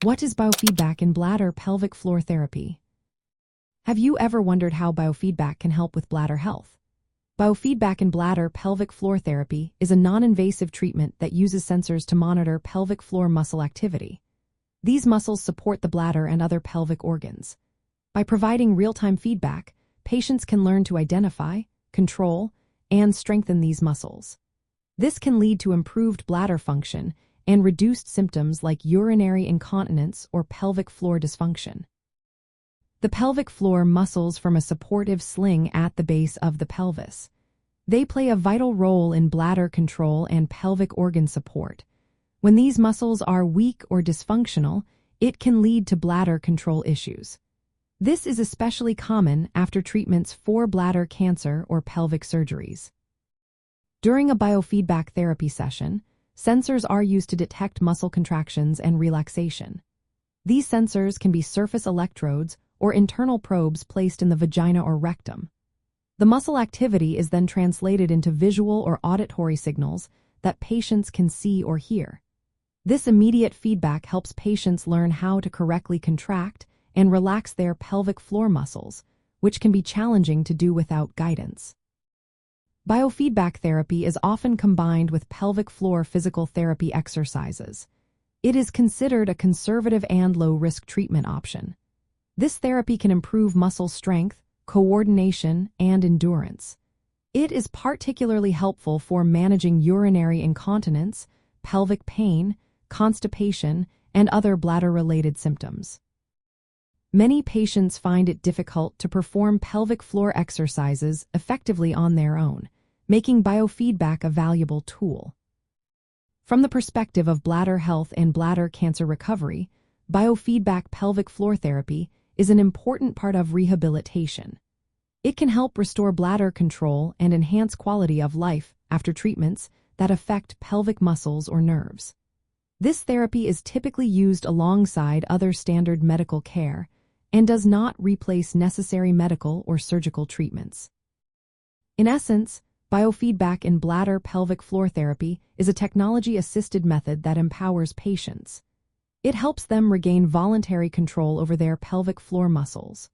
What is biofeedback in bladder pelvic floor therapy? Have you ever wondered how biofeedback can help with bladder health? Biofeedback in bladder pelvic floor therapy is a non-invasive treatment that uses sensors to monitor pelvic floor muscle activity. These muscles support the bladder and other pelvic organs. By providing real-time feedback, patients can learn to identify, control, and strengthen these muscles. This can lead to improved bladder function and reduced symptoms like urinary incontinence or pelvic floor dysfunction. The pelvic floor muscles form a supportive sling at the base of the pelvis. They play a vital role in bladder control and pelvic organ support. When these muscles are weak or dysfunctional, it can lead to bladder control issues. This is especially common after treatments for bladder cancer or pelvic surgeries. During a biofeedback therapy session, sensors are used to detect muscle contractions and relaxation. These sensors can be surface electrodes or internal probes placed in the vagina or rectum. The muscle activity is then translated into visual or auditory signals that patients can see or hear. This immediate feedback helps patients learn how to correctly contract and relax their pelvic floor muscles, which can be challenging to do without guidance. Biofeedback therapy is often combined with pelvic floor physical therapy exercises. It is considered a conservative and low-risk treatment option. This therapy can improve muscle strength, coordination, and endurance. It is particularly helpful for managing urinary incontinence, pelvic pain, constipation, and other bladder-related symptoms. Many patients find it difficult to perform pelvic floor exercises effectively on their own, making biofeedback a valuable tool. From the perspective of bladder health and bladder cancer recovery, biofeedback pelvic floor therapy is an important part of rehabilitation. It can help restore bladder control and enhance quality of life after treatments that affect pelvic muscles or nerves. This therapy is typically used alongside other standard medical care and does not replace necessary medical or surgical treatments. In essence, biofeedback in bladder pelvic floor therapy is a technology-assisted method that empowers patients. It helps them regain voluntary control over their pelvic floor muscles.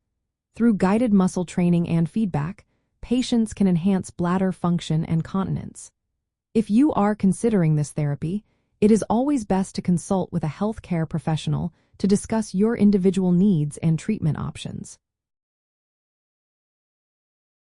Through guided muscle training and feedback, patients can enhance bladder function and continence. If you are considering this therapy, it is always best to consult with a healthcare professional to discuss your individual needs and treatment options.